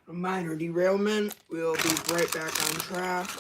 a minor derailment. We'll be right back on track.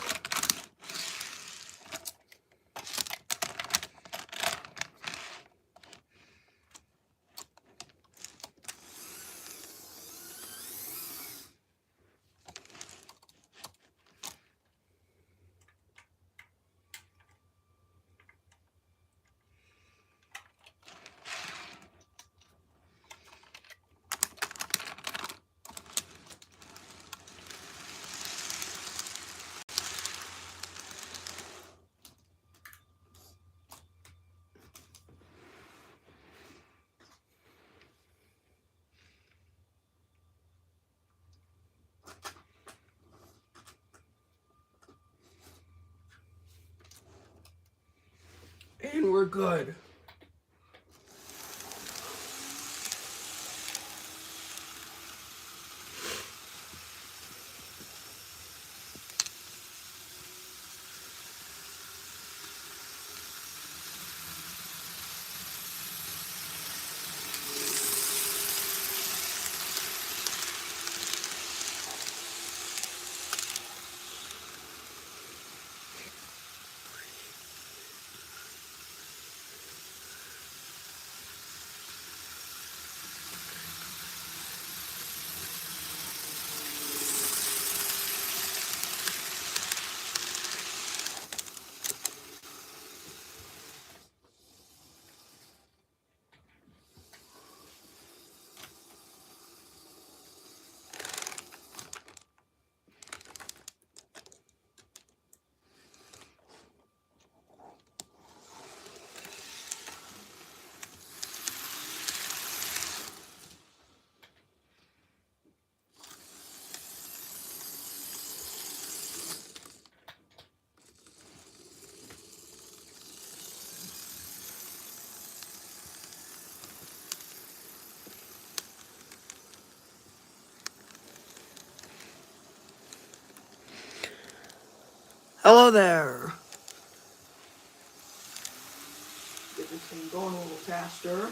And we're good. Hello there. Get this thing going a little faster.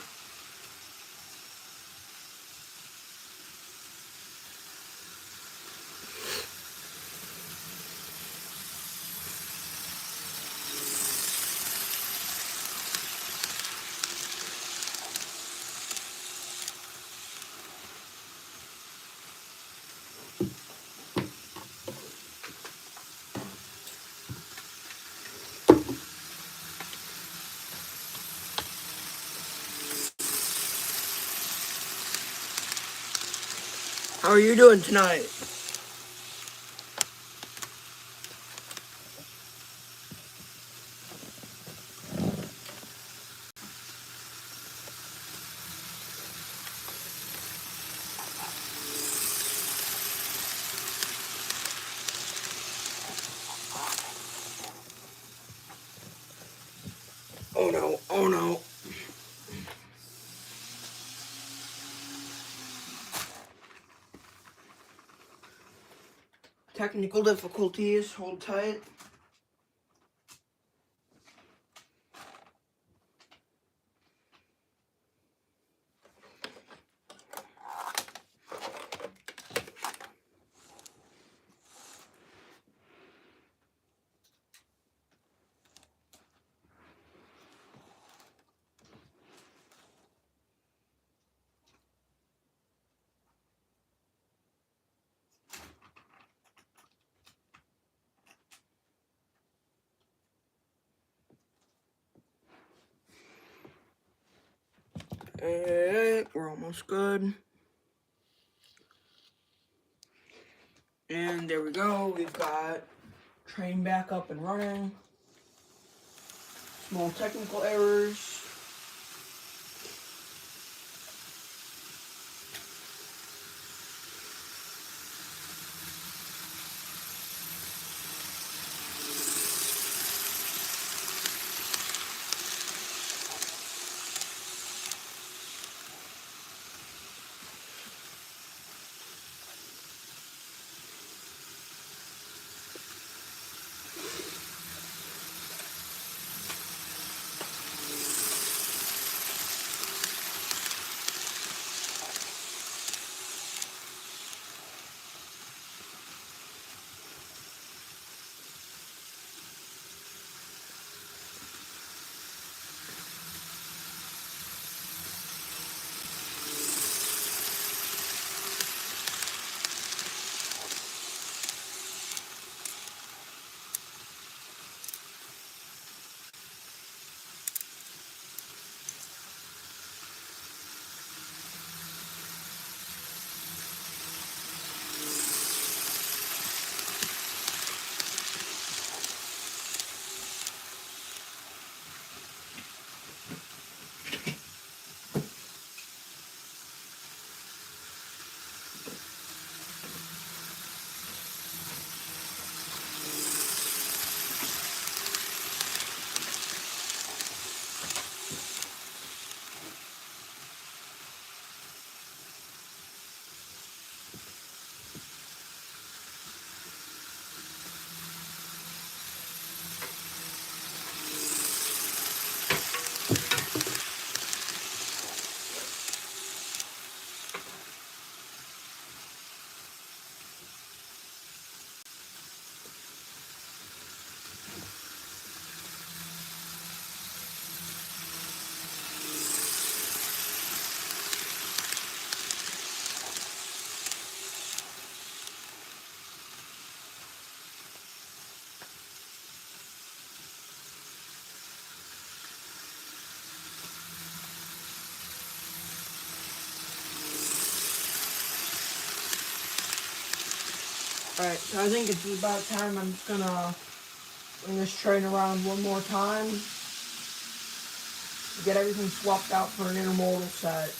How are you doing tonight? Oh no, oh no. Technical difficulties, hold tight. Alright, we're almost good. And there we go, we've got train back up and running. Small technical errors. Alright, so I think it's about time. I'm just gonna bring this train around one more time. Get everything swapped out for an intermodal set.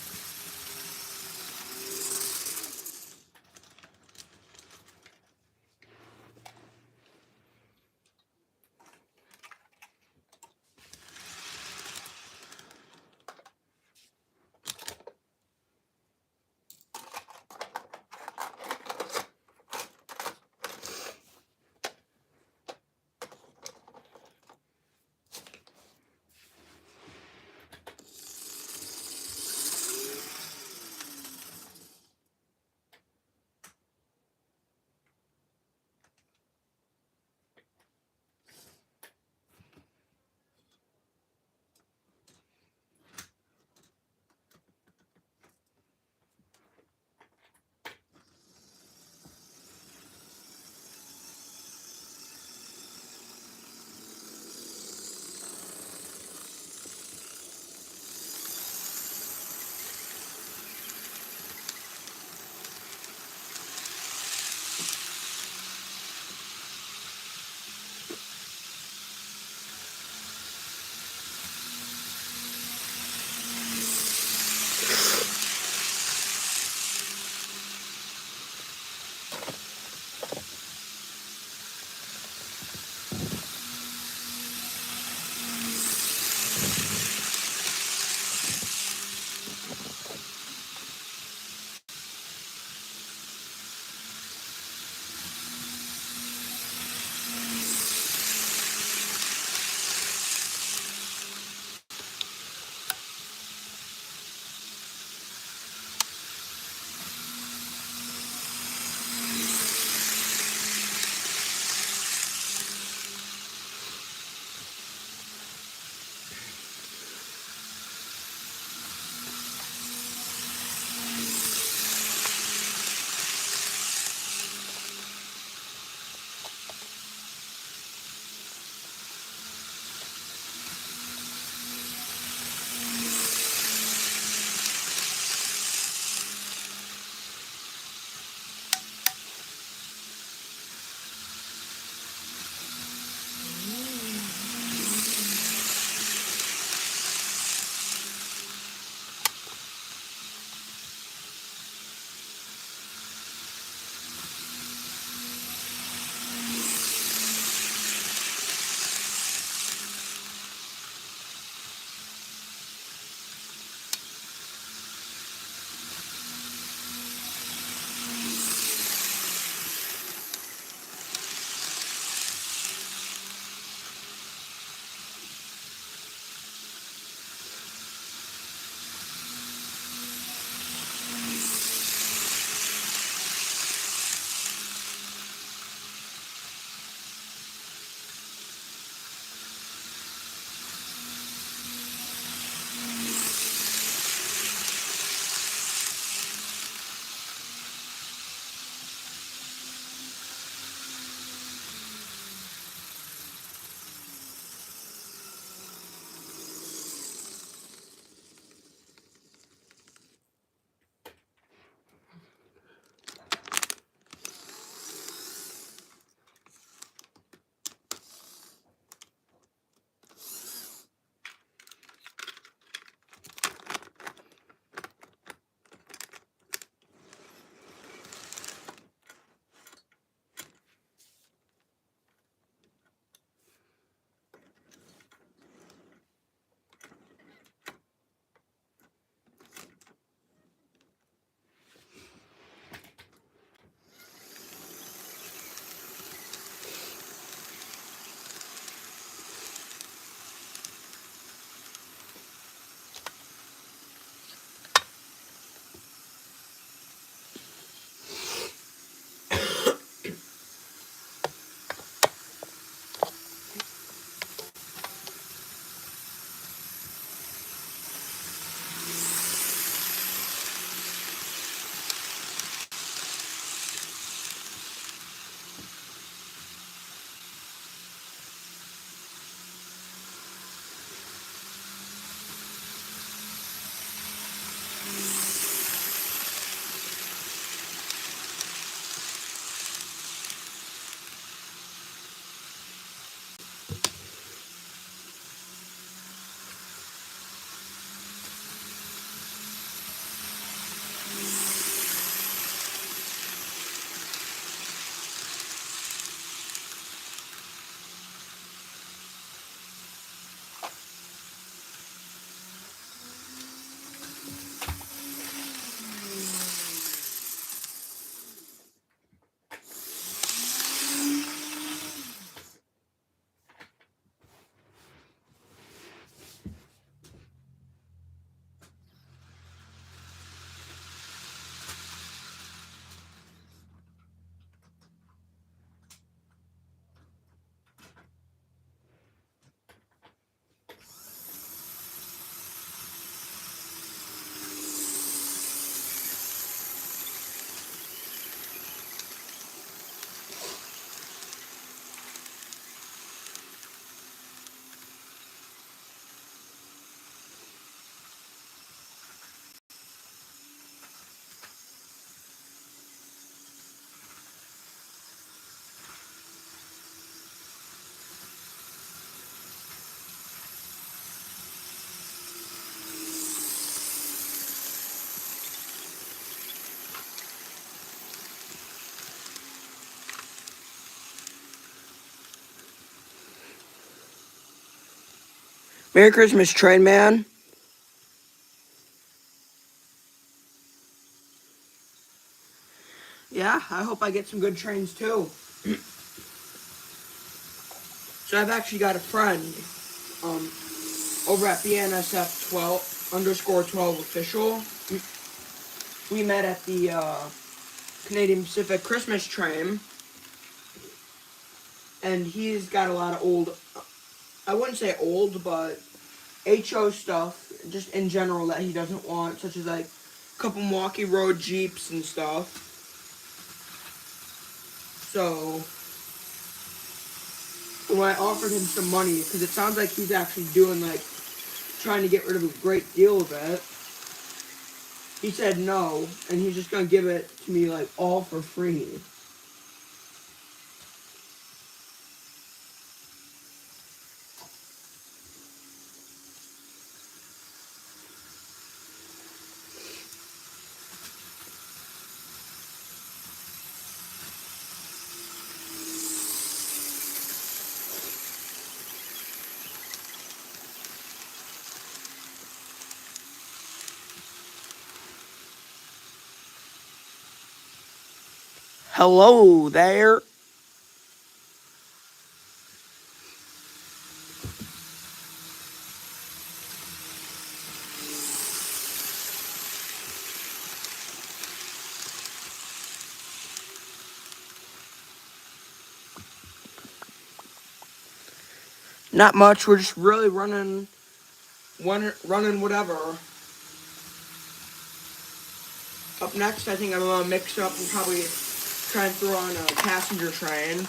Merry Christmas, Train Man. Yeah, I hope I get some good trains too. So I've actually got a friend over at BNSF 12_12 official. We met at the Canadian Pacific Christmas train, and he's got a lot of old, I wouldn't say old, but HO stuff, just in general, that he doesn't want, such as like a couple Milwaukee Road Jeeps and stuff. So when I offered him some money, because it sounds like he's actually doing like trying to get rid of a great deal of it, he said no, and he's just gonna give it to me like all for free. Hello there. Not much. We're just really running whatever. Up next, I think I'm gonna mix up and probably try and throw on a passenger train.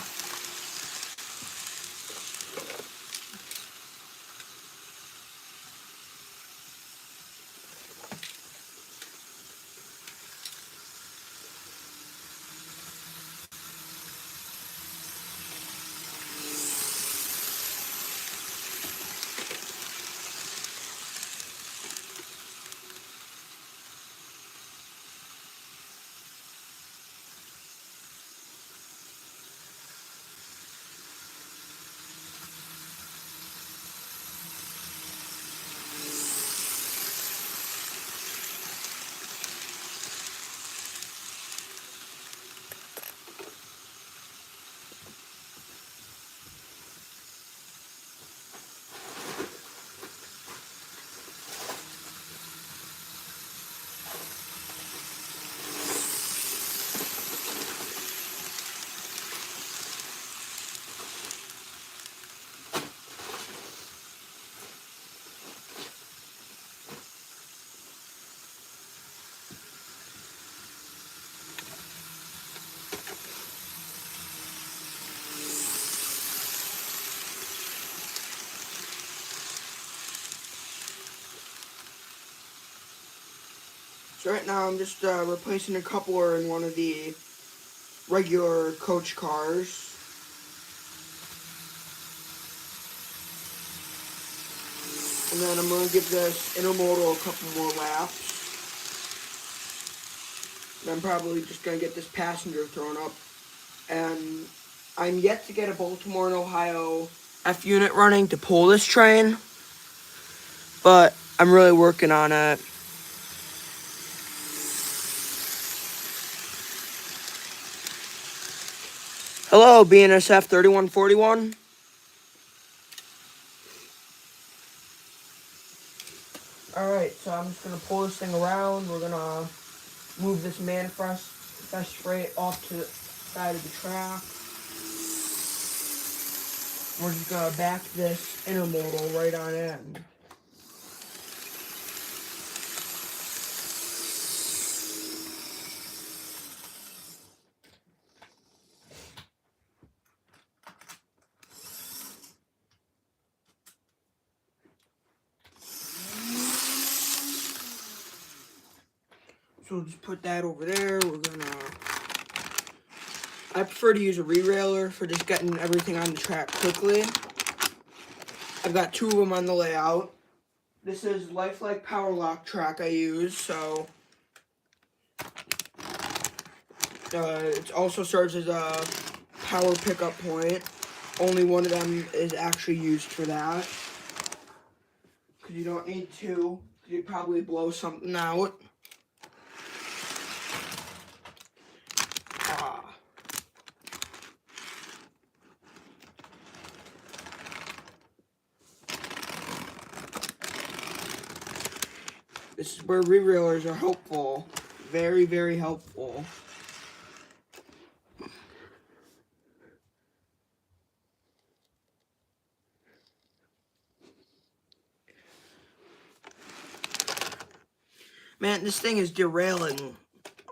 So right now I'm just replacing a coupler in one of the regular coach cars. And then I'm going to give this intermodal a couple more laps. And I'm probably just going to get this passenger thrown up. And I'm yet to get a Baltimore and Ohio F unit running to pull this train. But I'm really working on it. Hello, BNSF 3141. Alright, so I'm just going to pull this thing around. We're going to move this manifest freight off to the side of the track. We're just going to back this intermodal right on in. So we'll just put that over there. I prefer to use a re-railer for just getting everything on the track quickly. I've got two of them on the layout. This is Lifelike Power Lock track I use, so it also serves as a power pickup point. Only one of them is actually used for that. because you don't need to. You'd probably blow something out. This is where re-railers are helpful. Very, very helpful. Man, this thing is derailing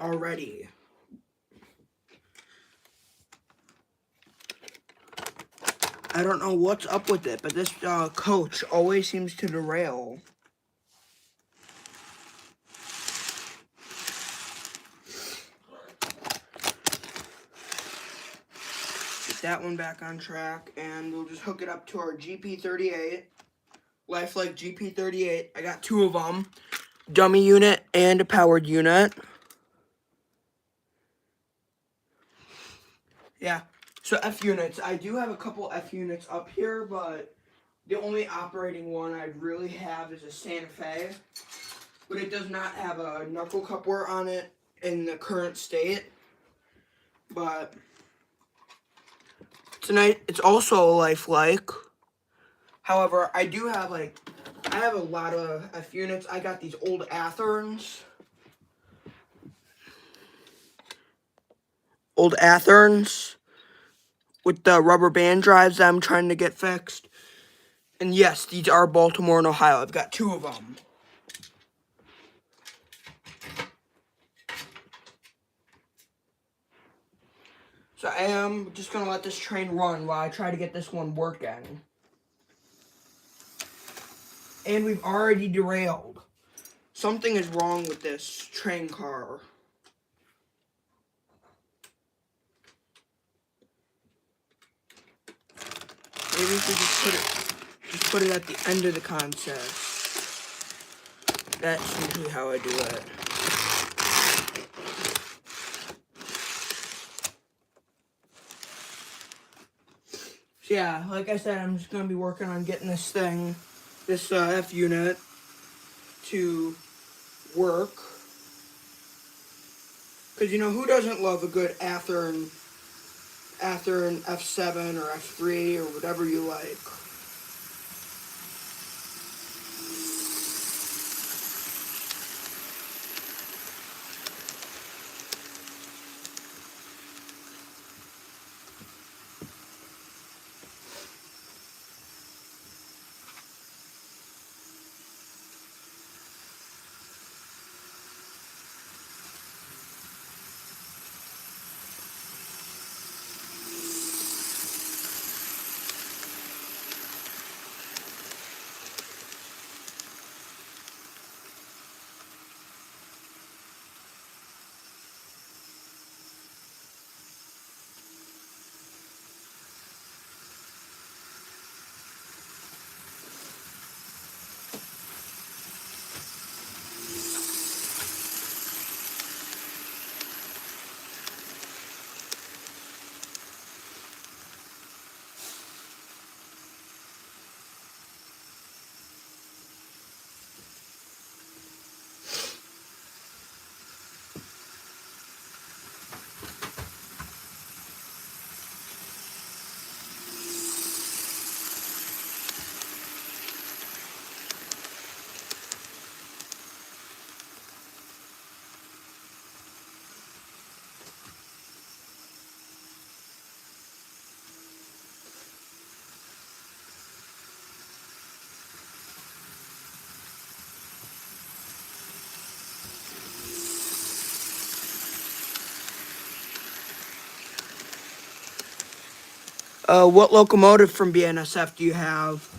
already. I don't know what's up with it, but this coach always seems to derail. Get that one back on track, and we'll just hook it up to our GP38. Lifelike GP38. I got two of them. Dummy unit and a powered unit. Yeah. So F units. I do have a couple F units up here, but the only operating one I really have is a Santa Fe. But it does not have a knuckle coupler on it in the current state. But tonight it's also a lifelike. However, I do have I have a lot of F units. I got these old Atherns. Old Atherns with the rubber band drives that I'm trying to get fixed. And yes, these are Baltimore and Ohio. I've got two of them. So I am just going to let this train run while I try to get this one working. And we've already derailed. Something is wrong with this train car. Maybe if we just put it at the end of the concept. That's usually how I do it. So yeah, like I said, I'm just going to be working on getting this thing, this F unit, to work. Because, you know, who doesn't love a good Athearn F7 or F3 or whatever you like? What locomotive from BNSF do you have?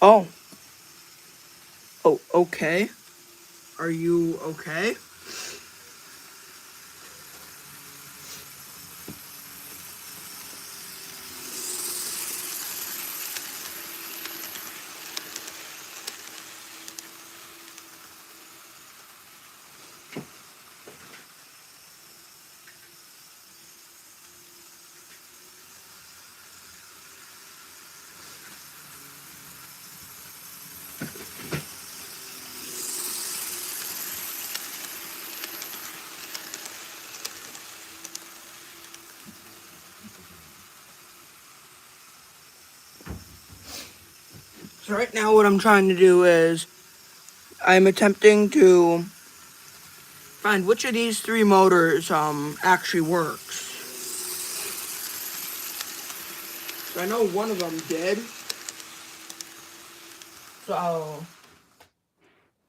Oh. Oh, okay. Are you okay? So right now what I'm trying to do is I'm attempting to find which of these three motors actually works. So I know one of them did. So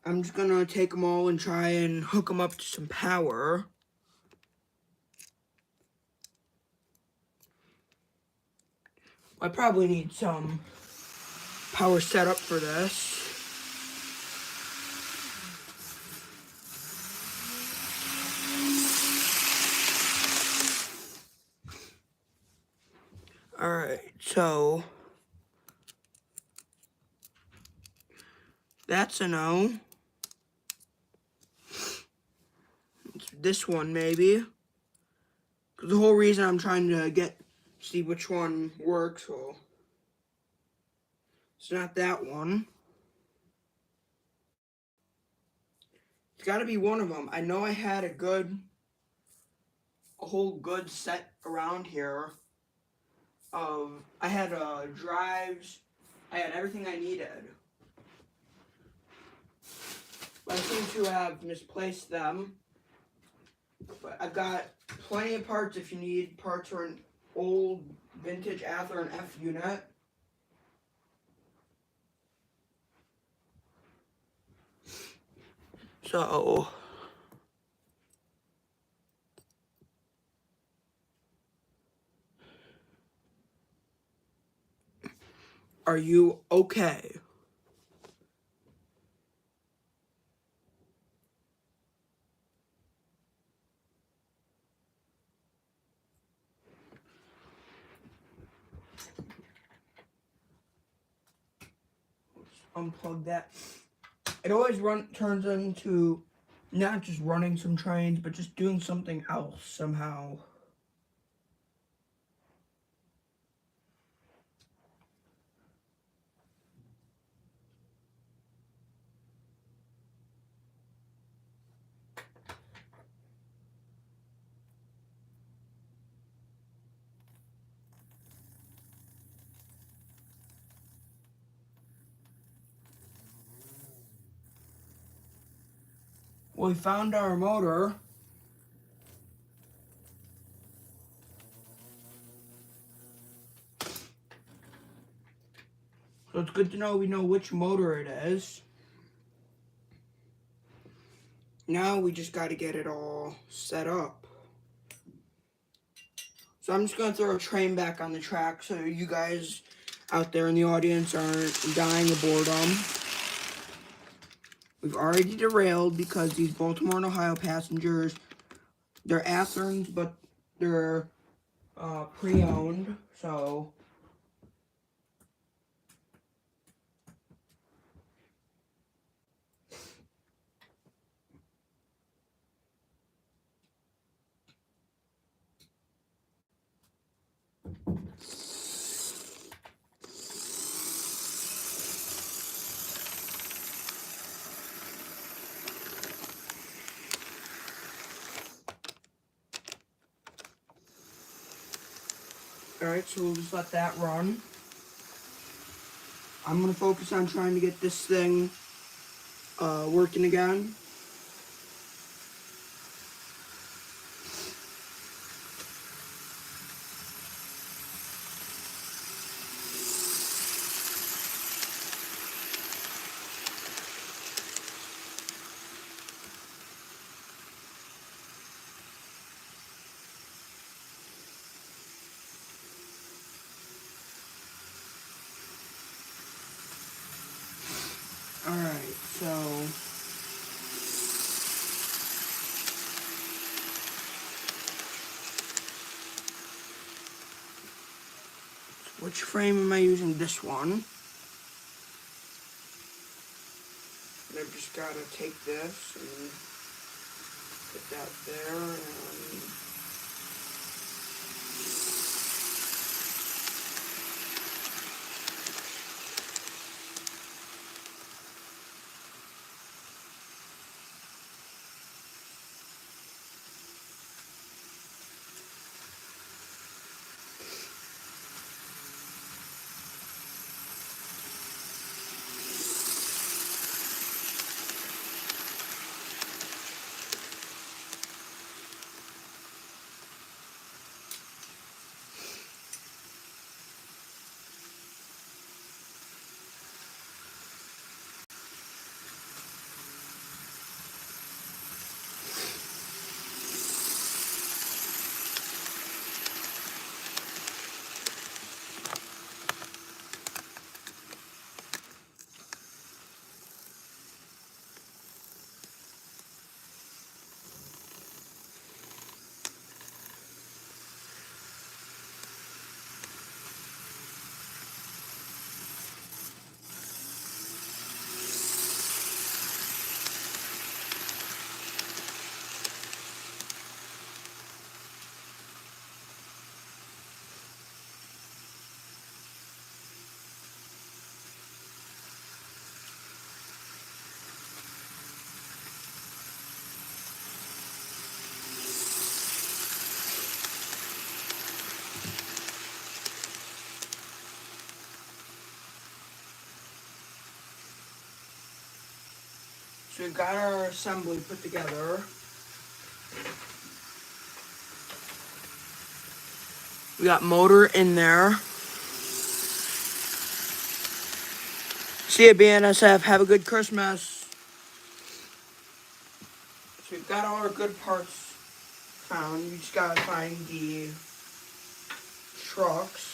I'm just gonna take them all and try and hook them up to some power. I probably need some power setup for this. Alright, so that's a no. It's this one maybe. Cause the whole reason I'm trying to see which one works, well, it's not that one. It's gotta be one of them. I know I had a whole good set around here I had drives, I had everything I needed. But I seem to have misplaced them. But I've got plenty of parts if you need parts for an old vintage Athlon F unit. So are you okay? Unplug that. It always turns into not just running some trains, but just doing something else somehow. Well, we found our motor. So it's good to know we know which motor it is. Now we just got to get it all set up. So I'm just going to throw a train back on the track so you guys out there in the audience aren't dying of boredom. We've already derailed because these Baltimore and Ohio passengers, they're Athlons, but they're pre-owned, so alright, so we'll just let that run. I'm going to focus on trying to get this thing working again. which frame am I using? This one. And I've just got to take this and put that there and so we've got our assembly put together. We got motor in there. See you, BNSF. Have a good Christmas. So we've got all our good parts found. You just gotta find the trucks.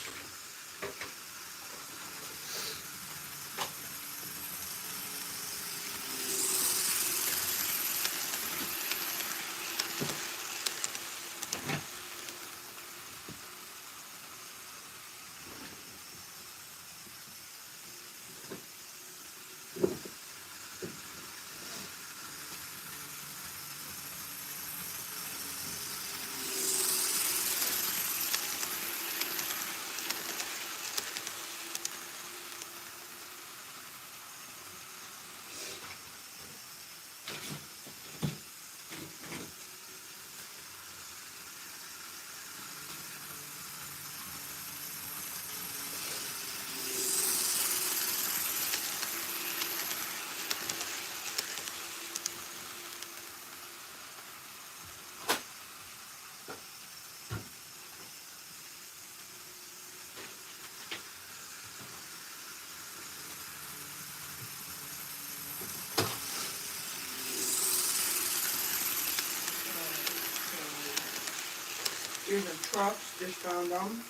Here's the trucks, just found them.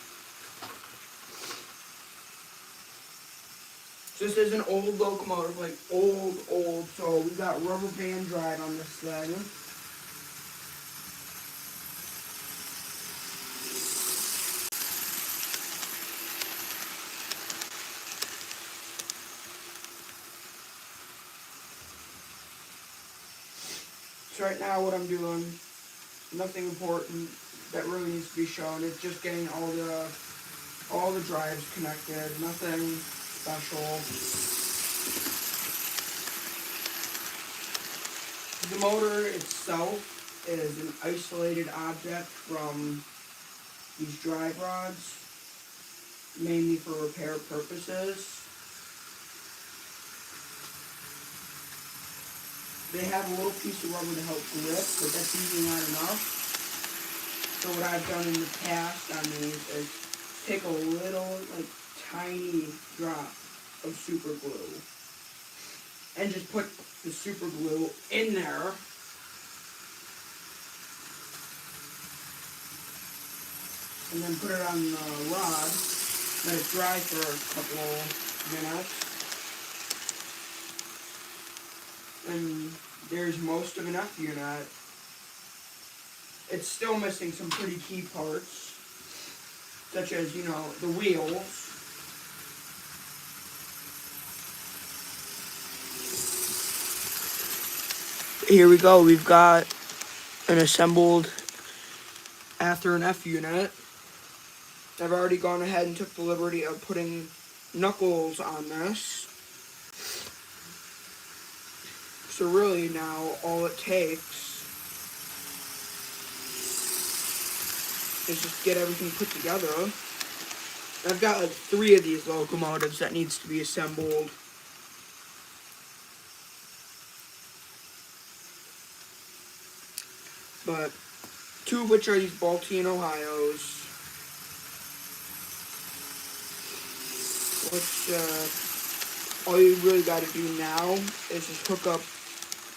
So this is an old locomotive, like old, so we got rubber band drive on this thing. So right now what I'm doing, nothing important that really needs to be shown. It's just getting all the drives connected, nothing special. The motor itself is an isolated object from these drive rods, mainly for repair purposes. They have a little piece of rubber to help grip, but that's usually not enough. So what I've done in the past on these is take a little, like, tiny drop of super glue and just put the super glue in there. And then put it on the rod, let it dry for a couple minutes. And there's most of an F unit. It's still missing some pretty key parts. such as, you know, the wheels. Here we go, we've got an assembled after an F unit. I've already gone ahead and took the liberty of putting knuckles on this. So really now all it takes is just get everything put together. I've got like 3 of these locomotives that needs to be assembled. But 2 of which are these Baltian Ohios. Which all you really got to do now is just hook up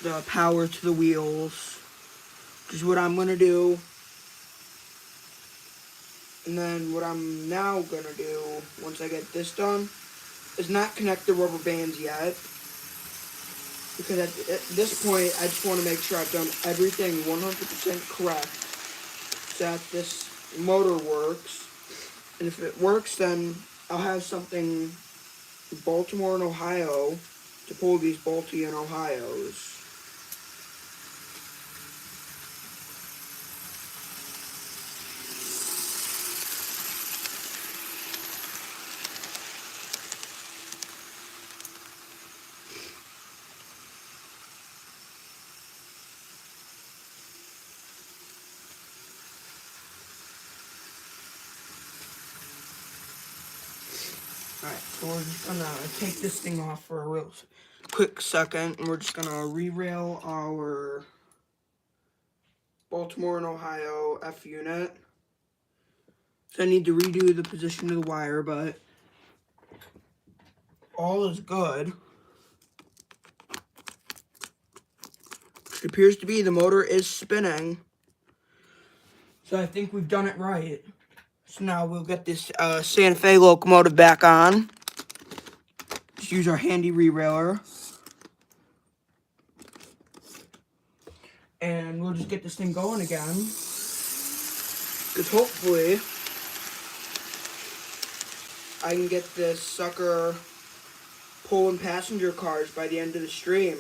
the power to the wheels, which is what I'm going to do. And then what I'm now going to do, once I get this done, is not connect the rubber bands yet. Because at this point, I just want to make sure I've done everything 100% correct so that this motor works. And if it works, then I'll have something in Baltimore and Ohio to pull these Baltian Ohios. Alright, so we're just gonna take this thing off for a real quick second, and we're just gonna re-rail our Baltimore and Ohio F unit. So I need to redo the position of the wire, but all is good. It appears to be the motor is spinning, so I think we've done it right. So now we'll get this Santa Fe locomotive back on. Just use our handy re-railer. And we'll just get this thing going again. Because hopefully I can get this sucker pulling passenger cars by the end of the stream.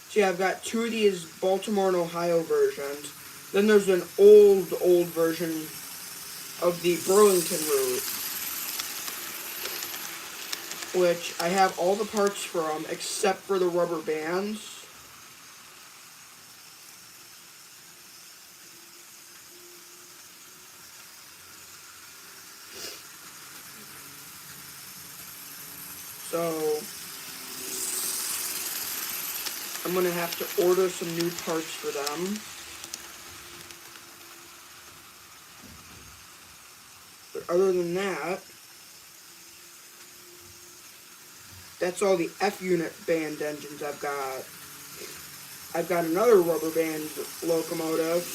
See, I've got 2 of these Baltimore and Ohio versions. Then there's an old version of the Burlington route, which I have all the parts from except for the rubber bands. So I'm gonna have to order some new parts for them. But other than that, that's all the F unit band engines I've got. I've got another rubber band locomotive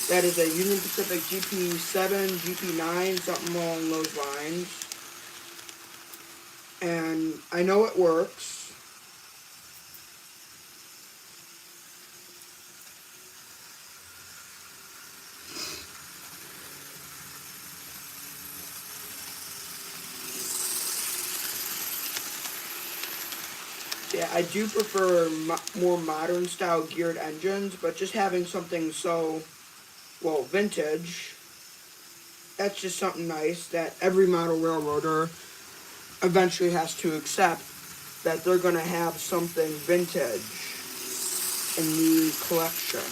that is a Union Pacific GP7, GP9, something along those lines. And I know it works. Yeah, I do prefer more modern style geared engines, but just having something so, well, vintage, that's just something nice that every model railroader eventually has to accept, that they're going to have something vintage in the collection.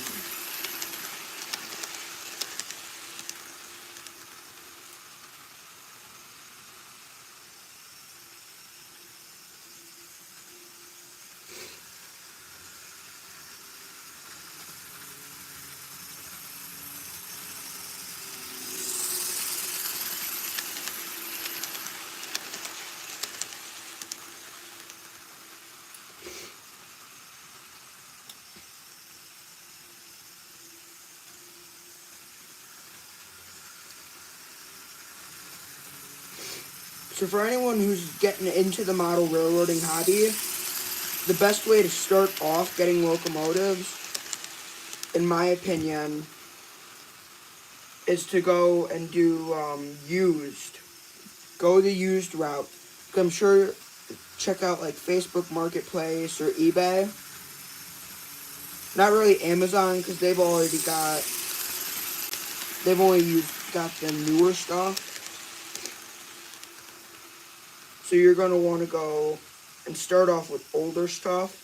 So for anyone who's getting into the model railroading hobby, the best way to start off getting locomotives, in my opinion, is to go and do used. Go the used route. I'm sure check out like Facebook Marketplace or eBay. Not really Amazon because they've only got the newer stuff. So you're gonna want to go and start off with older stuff.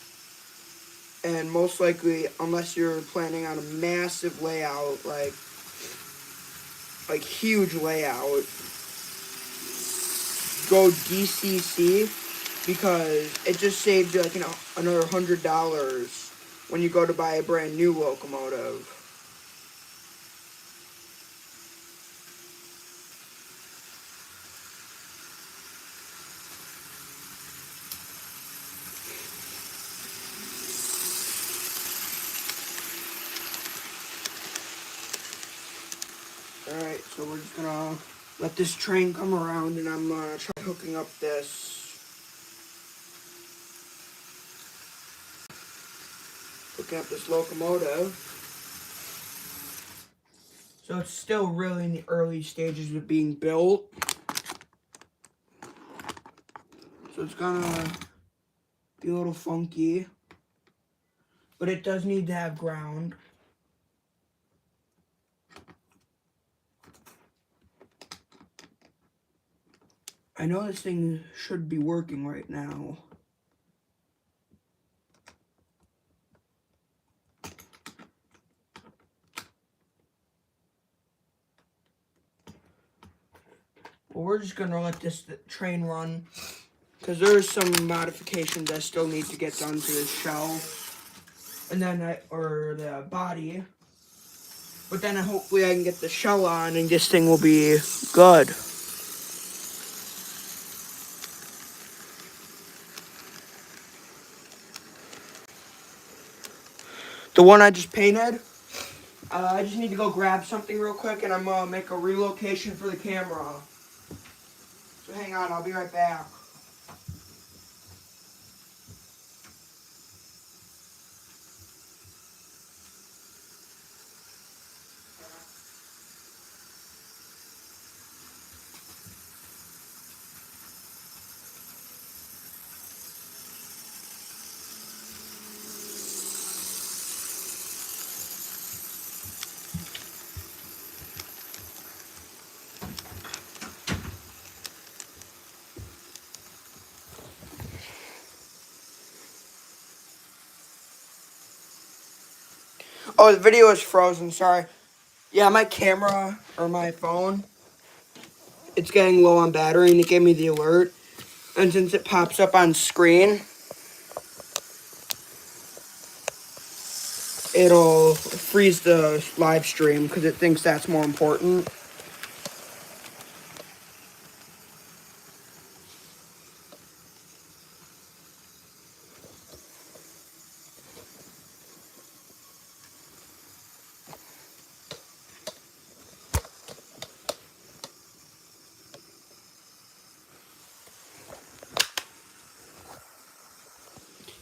And most likely, unless you're planning on a massive layout, like huge layout, go DCC because it just saves you like another $100 when you go to buy a brand new locomotive. Alright, so we're just gonna let this train come around and I'm gonna try hooking up this locomotive. So it's still really in the early stages of being built. So it's gonna be a little funky. But it does need to have ground. I know this thing should be working right now. Well, we're just gonna let this train run because there's some modifications that still need to get done to the shell and then or the body. But then hopefully I can get the shell on and this thing will be good. The one I just painted, I just need to go grab something real quick and I'm gonna make a relocation for the camera. So hang on, I'll be right back. Oh, the video is frozen, sorry. Yeah, my camera, or my phone, it's getting low on battery and it gave me the alert. And since it pops up on screen, it'll freeze the live stream because it thinks that's more important.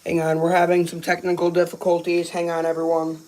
Hang on, we're having some technical difficulties. Hang on, everyone.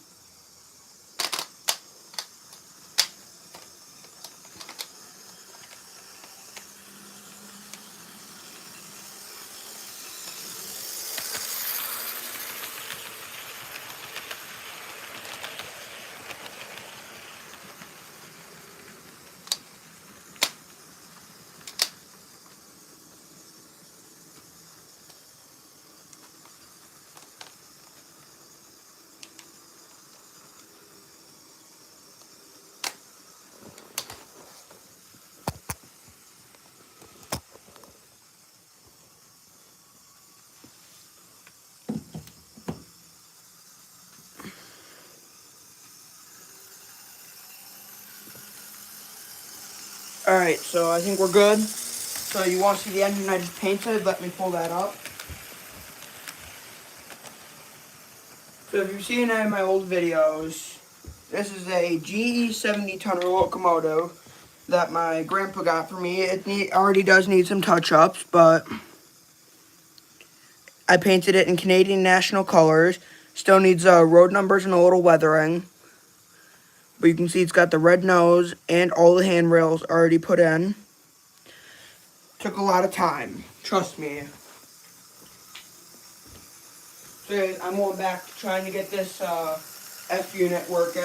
Alright, so I think we're good. So you want to see the engine I just painted? Let me pull that up. So if you've seen any of my old videos, this is a GE 70-tonner locomotive that my grandpa got for me. It already does need some touch-ups, but I painted it in Canadian national colors. Still needs road numbers and a little weathering. But you can see it's got the red nose and all the handrails already put in. Took a lot of time, trust me. So guys, I'm going back to trying to get this F unit working.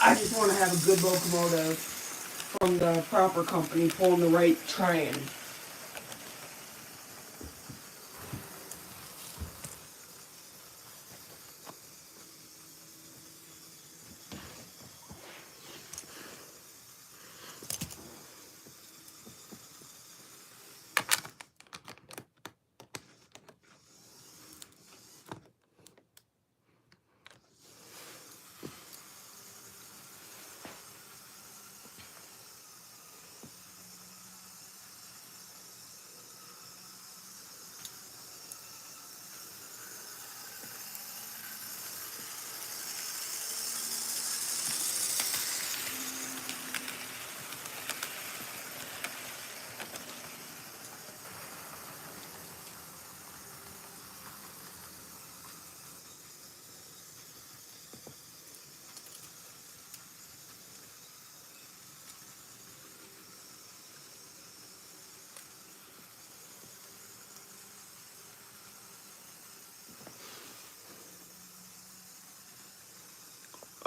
I just want to have a good locomotive from the proper company pulling the right train.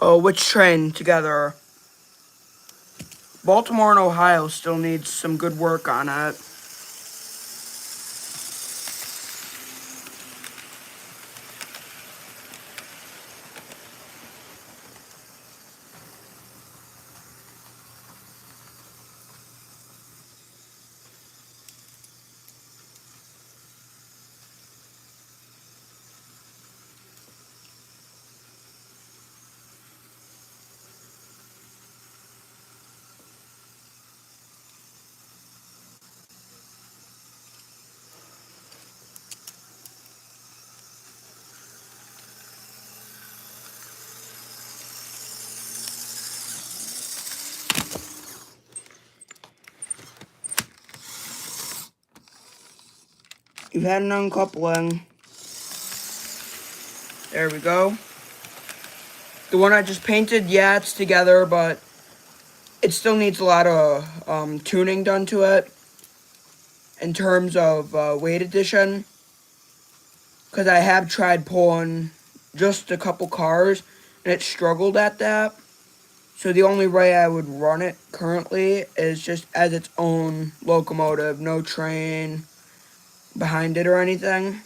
Oh, which train together? Baltimore and Ohio still needs some good work on it. You've had an uncoupling. There we go. The one I just painted, yeah, it's together, but it still needs a lot of tuning done to it in terms of weight addition. Because I have tried pulling just a couple cars, and it struggled at that. So the only way I would run it currently is just as its own locomotive, no train behind it or anything.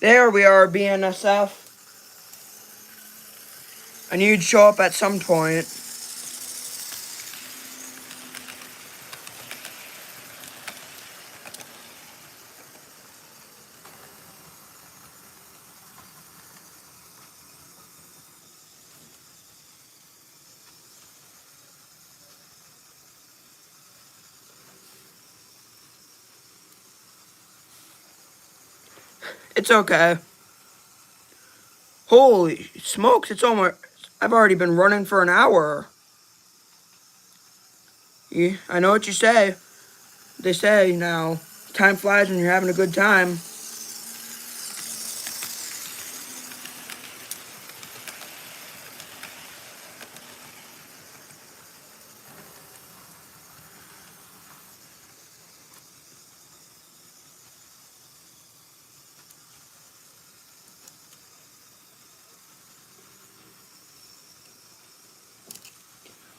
There we are, BNSF. I knew you'd show up at some point. It's okay. Holy smokes, it's almost... I've already been running for an hour. Yeah, I know what you say. They say now, time flies when you're having a good time.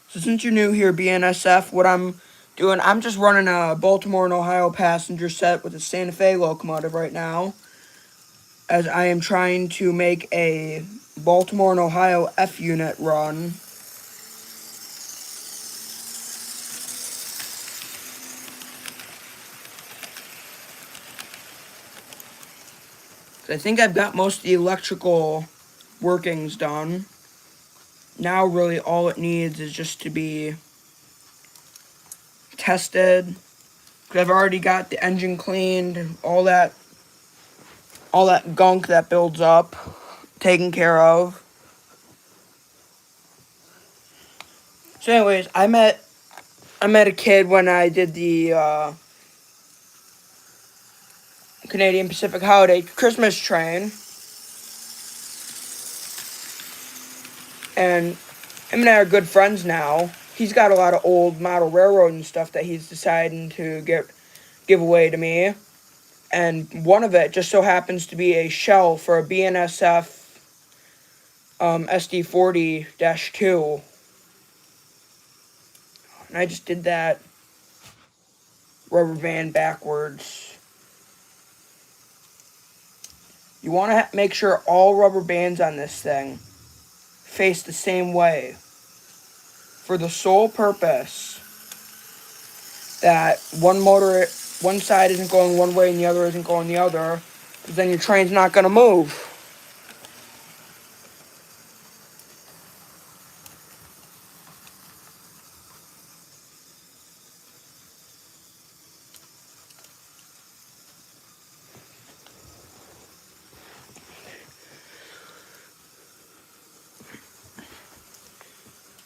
So since you're new here, BNSF, what I'm doing, I'm just running a Baltimore and Ohio passenger set with a Santa Fe locomotive right now, as I am trying to make a Baltimore and Ohio F unit run. I think I've got most of the electrical workings done. Now really all it needs is just to be tested. I've already got the engine cleaned, all that gunk that builds up taken care of. So anyways, I met a kid when I did the Canadian Pacific Holiday Christmas train, and him and I are good friends now. He's got a lot of old model railroad and stuff that he's deciding to give away to me, and one of it just so happens to be a shell for a BNSF SD40-2, and I just did that rubber band backwards. You want to make sure all rubber bands on this thing face the same way, for the sole purpose that one side isn't going one way and the other isn't going the other, because then your train's not going to move.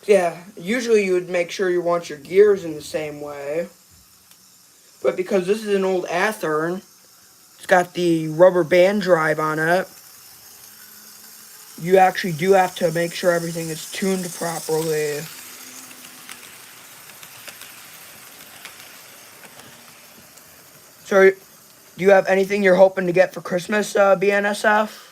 Yeah, usually you would make sure you want your gears in the same way, but because this is an old Athearn, it's got the rubber band drive on it, you actually do have to make sure everything is tuned properly. So, do you have anything you're hoping to get for Christmas, BNSF?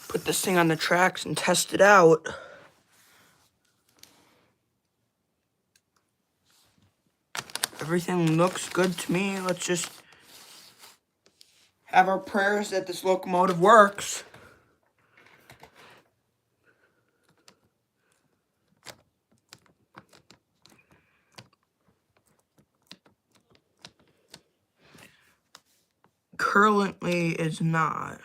Put this thing on the tracks and test it out. Everything looks good to me. Let's just have our prayers that this locomotive works. Currently is not.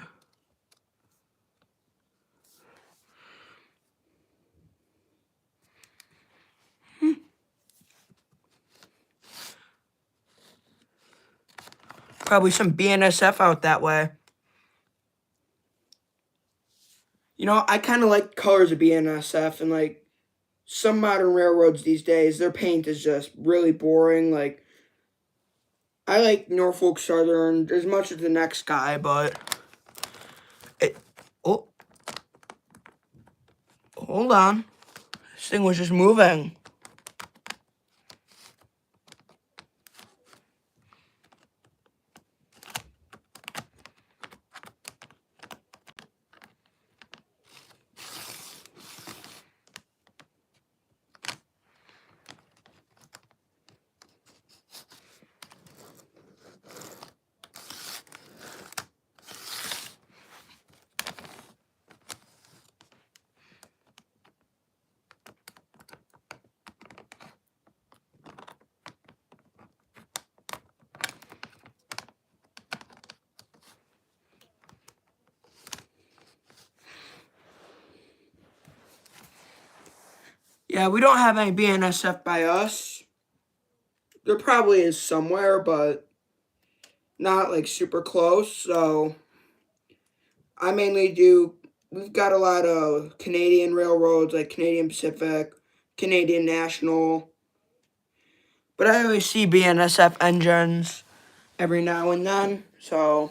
Probably some BNSF out that way. You know, I kind of like colors of BNSF, and like some modern railroads these days, their paint is just really boring. Like, I like Norfolk Southern as much as the next guy, but oh, hold on. This thing was just moving. Yeah, we don't have any BNSF by us. There probably is somewhere, but not like super close. So I mainly do. We've got a lot of Canadian railroads like Canadian Pacific, Canadian National. But I always see BNSF engines every now and then. So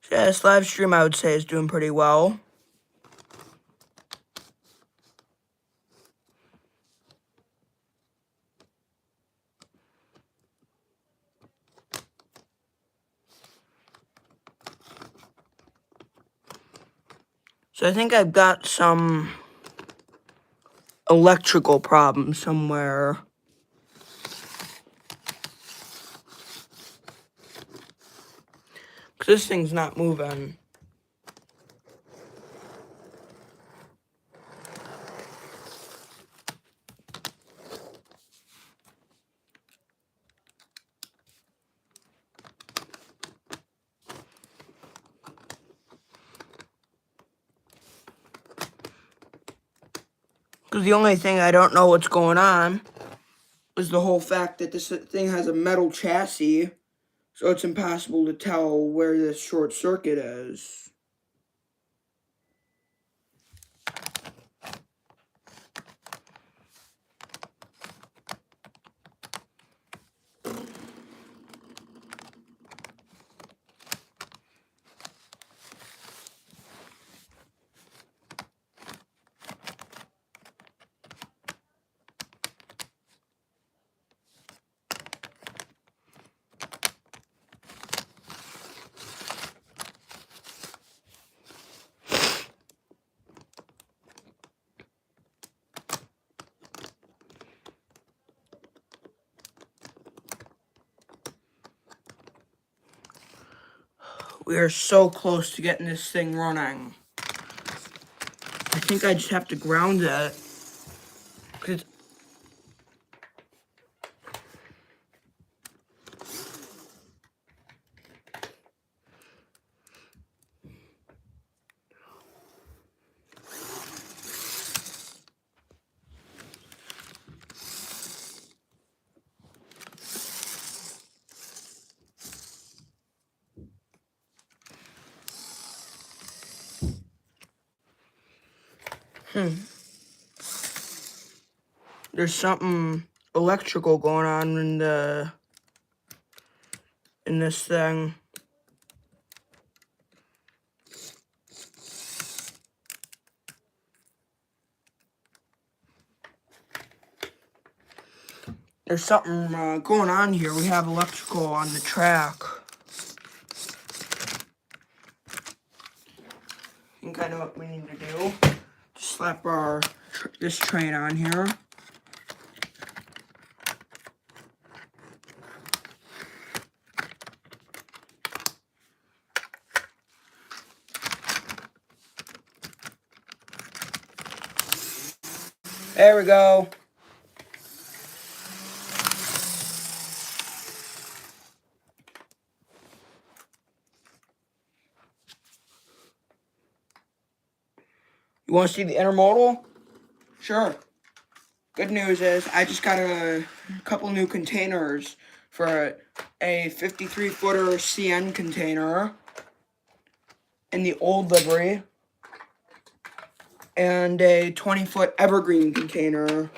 So yeah, this live stream I would say is doing pretty well. So I think I've got some electrical problem somewhere. Because this thing's not moving. Because the only thing I don't know what's going on is the whole fact that this thing has a metal chassis, so it's impossible to tell where this short circuit is. We are so close to getting this thing running. I think I just have to ground it. 'Cause there's something electrical going on in this thing. There's something going on here. We have electrical on the track. I think I know what we need to do. Just slap this train on here. There we go. You want to see the intermodal? Sure. Good news is I just got a couple new containers for a 53-footer CN container in the old livery and a 20-foot evergreen container.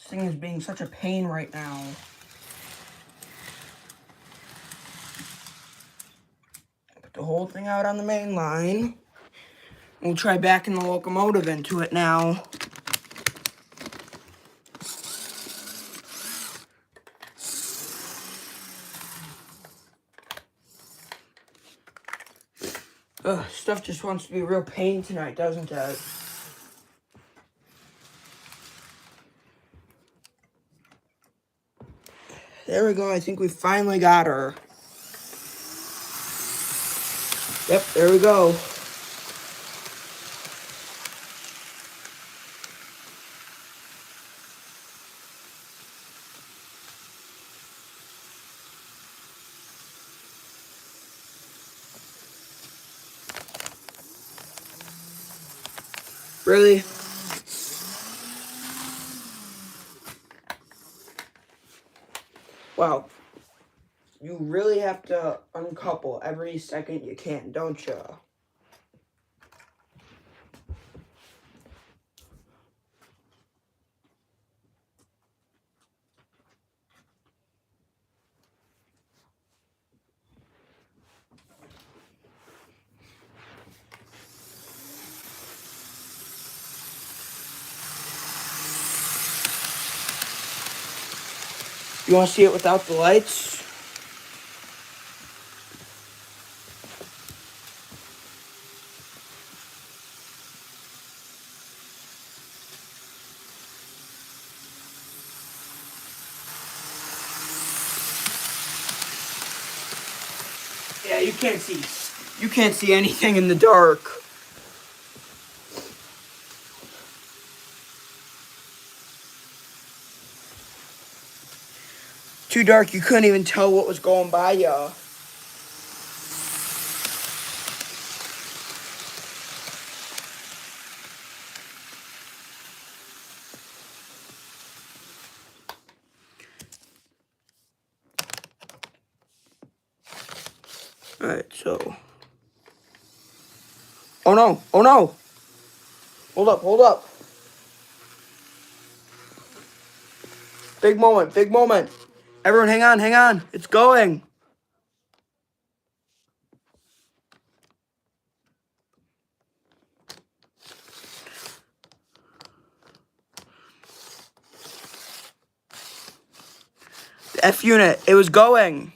This thing is being such a pain right now. Put the whole thing out on the main line. We'll try backing the locomotive into it now. Ugh, stuff just wants to be a real pain tonight, doesn't it? There we go. I think we finally got her. Yep, there we go. Really? Wow. You really have to uncouple every second you can, don't you? You want to see it without the lights? Yeah, you can't see. You can't see anything in the dark. Too dark, you couldn't even tell what was going by ya. Alright, so. Oh no, oh no! Hold up, hold up. Big moment, big moment. Everyone hang on, hang on. It's going. The F unit, it was going.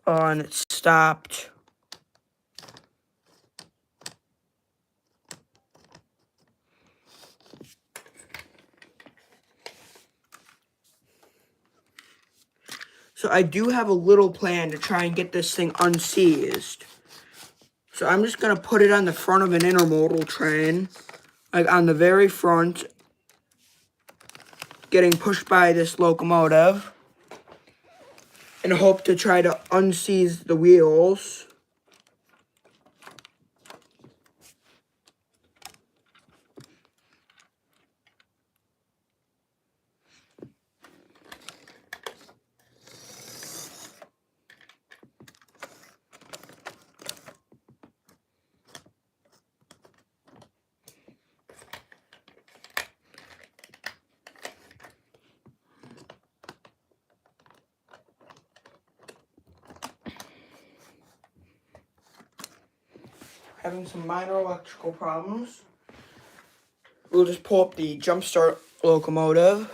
Oh, and it stopped. So I do have a little plan to try and get this thing unseized. So I'm just going to put it on the front of an intermodal train. Like on the very front. Getting pushed by this locomotive. And hope to try to unseize the wheels. Having some minor electrical problems. We'll just pull up the jump start locomotive.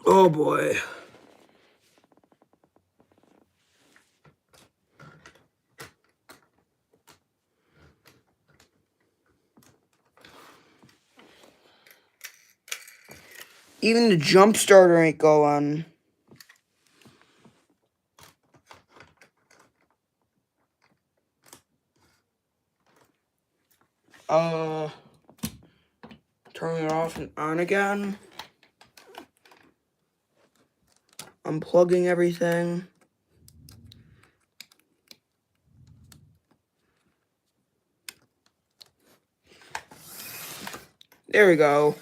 Oh boy. Even the jump starter ain't going. Turning it off and on again. Unplugging everything. There we go.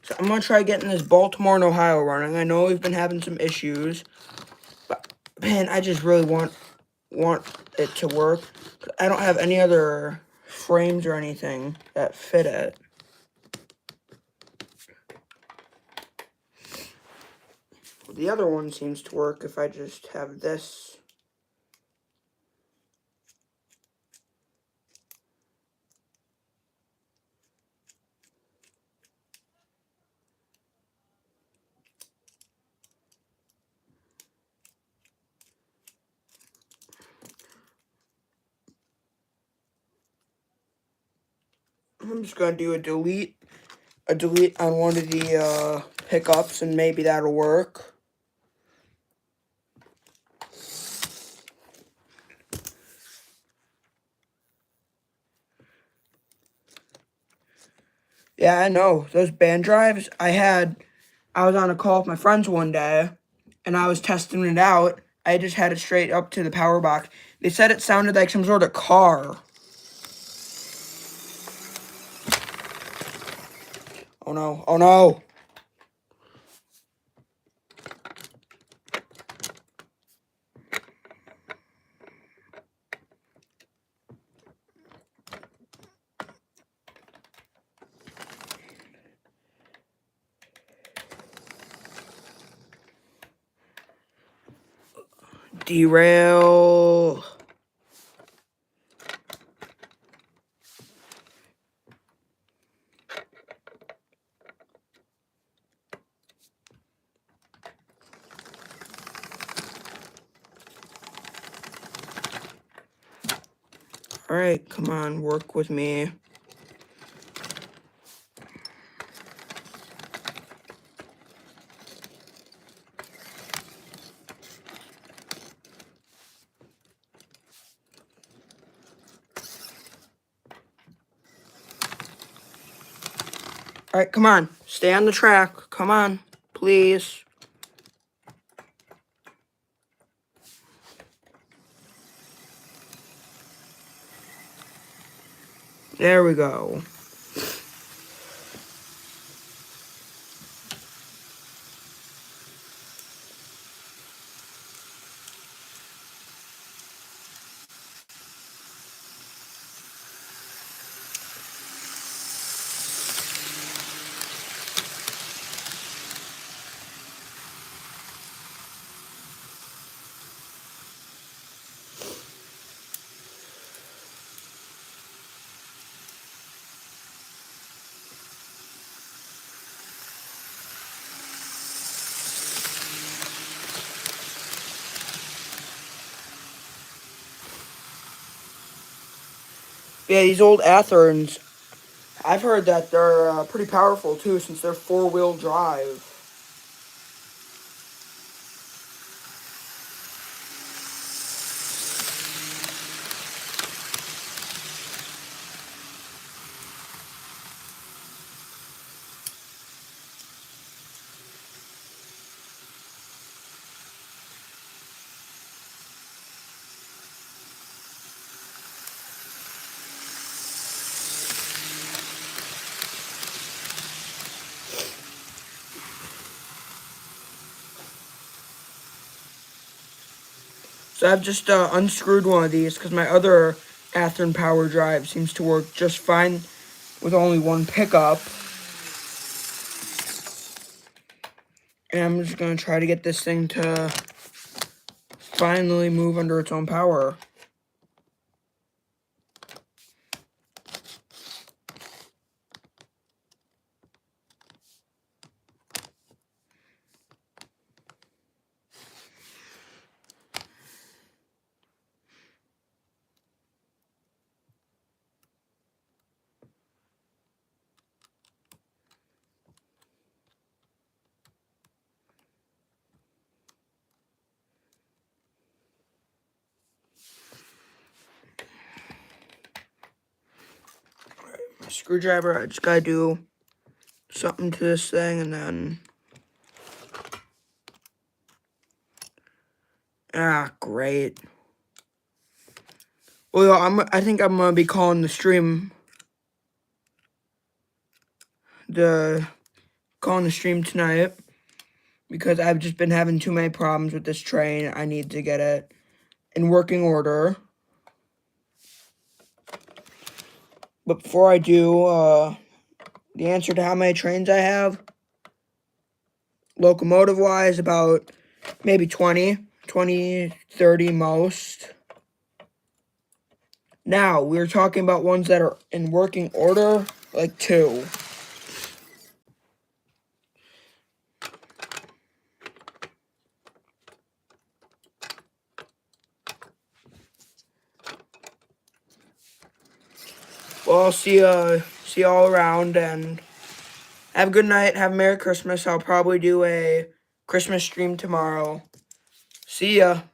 So I'm going to try getting this Baltimore and Ohio running. I know we've been having some issues. But, man, I just really want it to work. I don't have any other frames or anything that fit it. The other one seems to work if I just have this. I'm just going to do a delete on one of the pickups, and maybe that'll work. Yeah, I know. Those band drives, I was on a call with my friends one day, and I was testing it out. I just had it straight up to the power box. They said it sounded like some sort of car. Oh no, oh no. Derail. Alright, come on, work with me. Alright, come on. Stay on the track. Come on, please. There we go. Yeah, these old Atherns, I've heard that they're pretty powerful too, since they're four-wheel drive. So I've just unscrewed one of these because my other Athearn power drive seems to work just fine with only one pickup. And I'm just going to try to get this thing to finally move under its own power. screwdriver. I just gotta do something to this thing, and then... great. Well, I think I'm gonna be calling the stream... calling the stream tonight. Because I've just been having too many problems with this train. I need to get it in working order. But before I do, the answer to how many trains I have, locomotive-wise, about maybe 20, 30 most. Now, we're talking about ones that are in working order, like 2. Well, I'll see you all around, and have a good night. Have a Merry Christmas. I'll probably do a Christmas stream tomorrow. See ya.